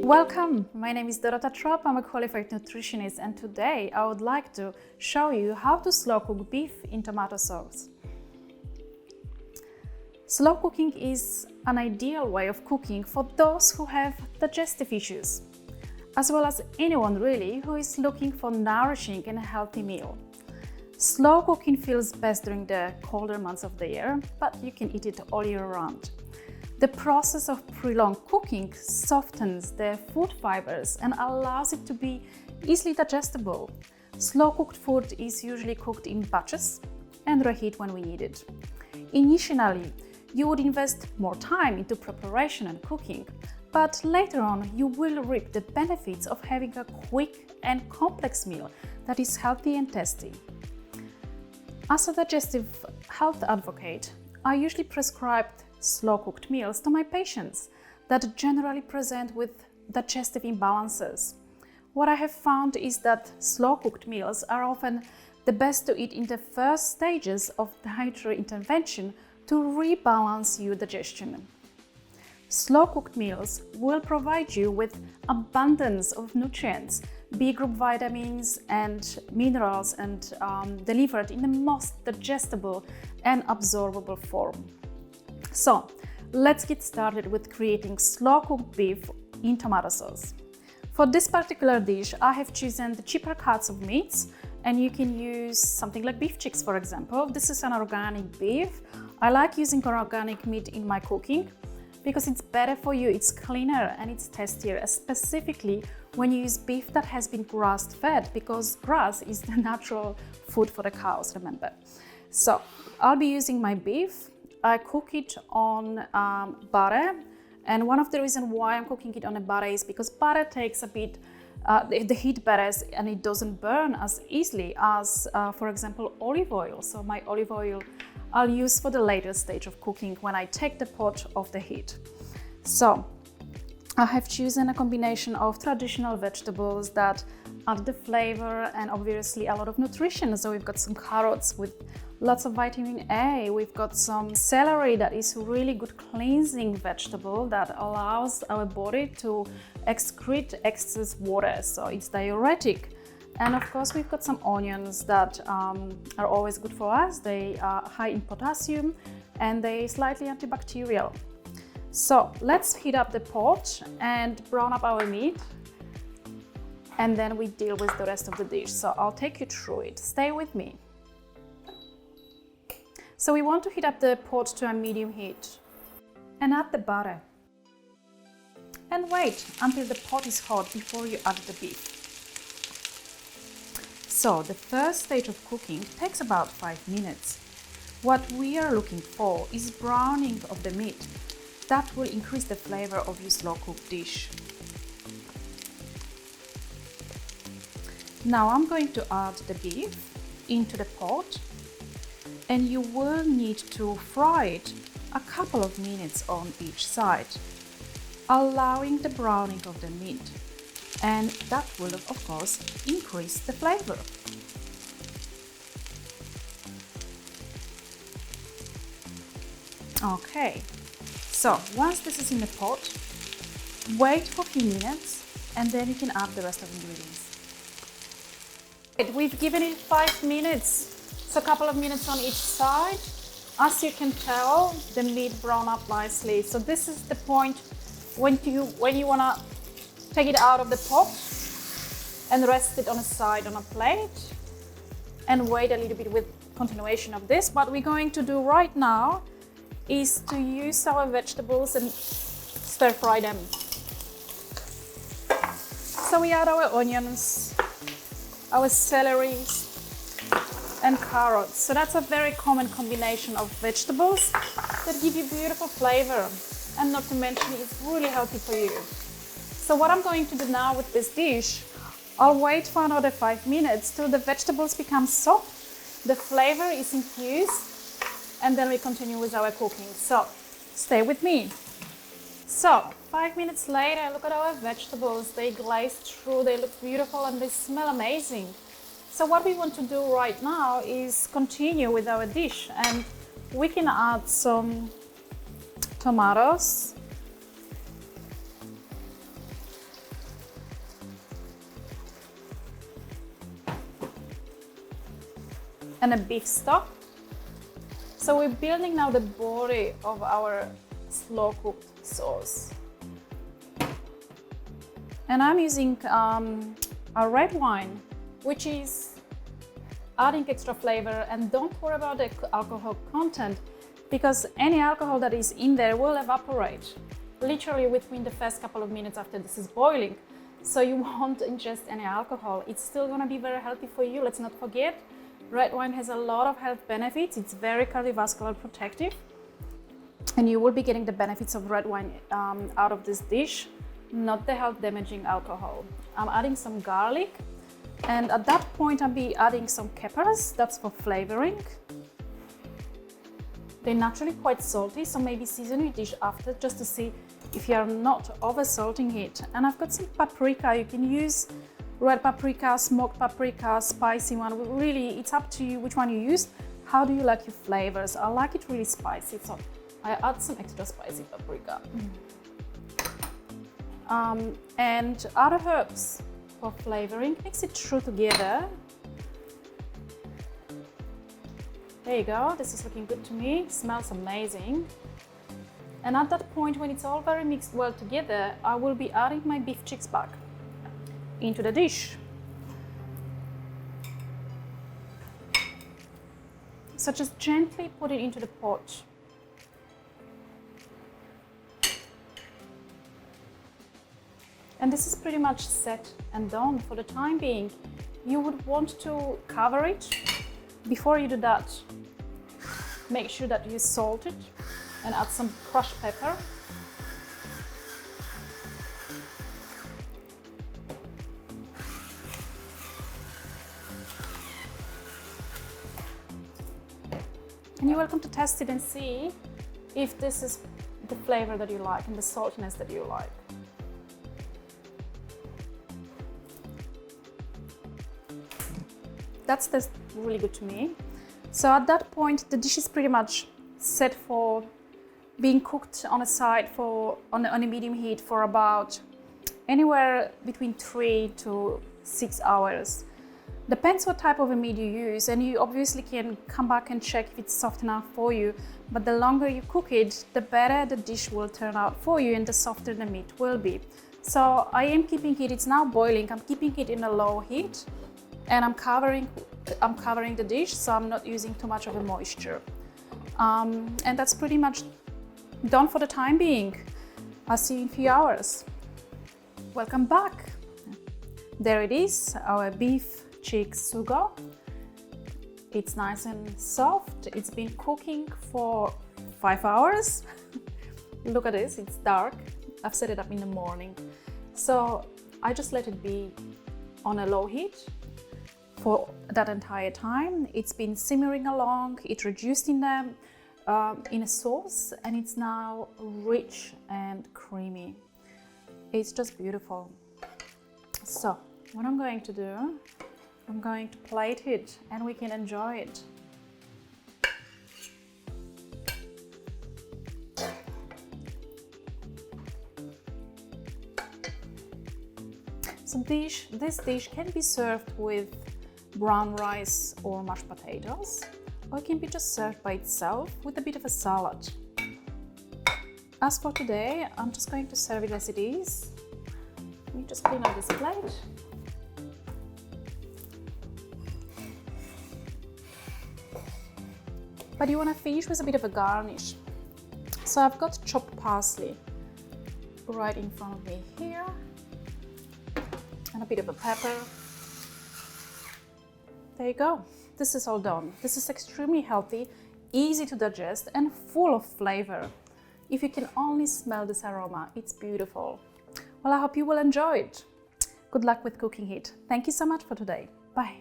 Welcome, my name is Dorota Trupp, I'm a qualified nutritionist, and today I would like to show you how to slow cook beef in tomato sauce. Slow cooking is an ideal way of cooking for those who have digestive issues, as well as anyone really who is looking for nourishing and a healthy meal. Slow cooking feels best during the colder months of the year, but you can eat it all year round. The process of prolonged cooking softens the food fibres and allows it to be easily digestible. Slow cooked food is usually cooked in batches and reheat when we need it. Initially, you would invest more time into preparation and cooking, but later on you will reap the benefits of having a quick and complex meal that is healthy and tasty. As a digestive health advocate, I usually prescribe slow-cooked meals to my patients that generally present with digestive imbalances. What I have found is that slow-cooked meals are often the best to eat in the first stages of dietary intervention to rebalance your digestion. Slow-cooked meals will provide you with abundance of nutrients, B-group vitamins and minerals, and delivered in the most digestible and absorbable form. So, let's get started with creating slow-cooked beef in tomato sauce. For this particular dish, I have chosen the cheaper cuts of meats, and you can use something like beef cheeks, for example. This is an organic beef. I like using organic meat in my cooking because it's better for you, it's cleaner and it's tastier, specifically when you use beef that has been grass-fed, because grass is the natural food for the cows, remember. So, I'll be using my beef. I cook it on butter, and one of the reasons why I'm cooking it on a butter is because butter takes a bit, the heat better, and it doesn't burn as easily as, for example, olive oil. So my olive oil I'll use for the later stage of cooking when I take the pot off the heat. So I have chosen a combination of traditional vegetables that add the flavor and obviously a lot of nutrition. So we've got some carrots with lots of vitamin A. We've got some celery that is really good cleansing vegetable that allows our body to excrete excess water. So it's diuretic. And of course, we've got some onions that are always good for us. They are high in potassium and they slightly antibacterial. So let's heat up the pot and brown up our meat, and then we deal with the rest of the dish. So I'll take you through it. Stay with me. So we want to heat up the pot to a medium heat and add the butter. And wait until the pot is hot before you add the beef. So the first stage of cooking takes about 5 minutes. What we are looking for is browning of the meat. That will increase the flavor of your slow cooked dish. Now I'm going to add the beef into the pot, and you will need to fry it a couple of minutes on each side, allowing the browning of the meat, and that will of course increase the flavor. Okay, so once this is in the pot, wait for a few minutes and then you can add the rest of the ingredients. We've given it 5 minutes, so a couple of minutes on each side. As you can tell, the meat browned up nicely. So this is the point when you want to take it out of the pot and rest it on a side on a plate and wait a little bit with continuation of this. What we're going to do right now is to use our vegetables and stir fry them. So we add our onions, our celery and carrots. So that's a very common combination of vegetables that give you beautiful flavor, and not to mention it's really healthy for you. So what I'm going to do now with this dish, I'll wait for another 5 minutes till the vegetables become soft, the flavor is infused, and then we continue with our cooking. So stay with me. So 5 minutes later, look at our vegetables. They glazed through, they look beautiful and they smell amazing. So what we want to do right now is continue with our dish, and we can add some tomatoes and a beef stock. So we're building now the body of our slow cooked sauce. And I'm using a red wine, which is adding extra flavor, and don't worry about the alcohol content because any alcohol that is in there will evaporate literally within the first couple of minutes after this is boiling. So you won't ingest any alcohol. It's still gonna be very healthy for you. Let's not forget, red wine has a lot of health benefits. It's very cardiovascular protective, and you will be getting the benefits of red wine out of this dish, not the health damaging alcohol. I'm adding some garlic, and at that point I'll be adding some peppers. That's for flavoring. They're naturally quite salty, so maybe season your dish after just to see if you're not over salting it. And I've got some paprika. You can use red paprika, smoked paprika, spicy one. Really, it's up to you which one you use. How do you like your flavors? I like it really spicy, so I add some extra spicy paprika. And other herbs for flavoring. Mix it through together. There you go, this is looking good to me. It smells amazing. And at that point, when it's all very mixed well together, I will be adding my beef chicks back into the dish. So just gently put it into the pot. And this is pretty much set and done for the time being. You would want to cover it. Before you do that, make sure that you salt it and add some crushed pepper. And you're welcome to test it and see if this is the flavor that you like and the saltiness that you like. That's really good to me. So at that point, the dish is pretty much set for being cooked on a side on a medium heat for about anywhere between 3 to 6 hours. Depends what type of a meat you use, and you obviously can come back and check if it's soft enough for you. But the longer you cook it, the better the dish will turn out for you and the softer the meat will be. So I am keeping it, it's now boiling, I'm keeping it in a low heat. And I'm covering the dish, so I'm not using too much of a moisture. And that's pretty much done for the time being. I'll see you in a few hours. Welcome back. There it is, our beef chick sugo. It's nice and soft. It's been cooking for 5 hours. Look at this, it's dark. I've set it up in the morning. So I just let it be on a low heat for that entire time. It's been simmering along, it reduced in a sauce, and it's now rich and creamy. It's just beautiful. So what I'm going to do, I'm going to plate it and we can enjoy it. So this dish can be served with brown rice or mashed potatoes, or it can be just served by itself with a bit of a salad. As for today, I'm just going to serve it as it is. Let me just clean up this plate. But you want to finish with a bit of a garnish. So I've got chopped parsley right in front of me here, and a bit of a pepper. There you go. This is all done. This is extremely healthy, easy to digest, and full of flavor. If you can only smell this aroma, it's beautiful. Well, I hope you will enjoy it. Good luck with cooking it. Thank you so much for today. Bye.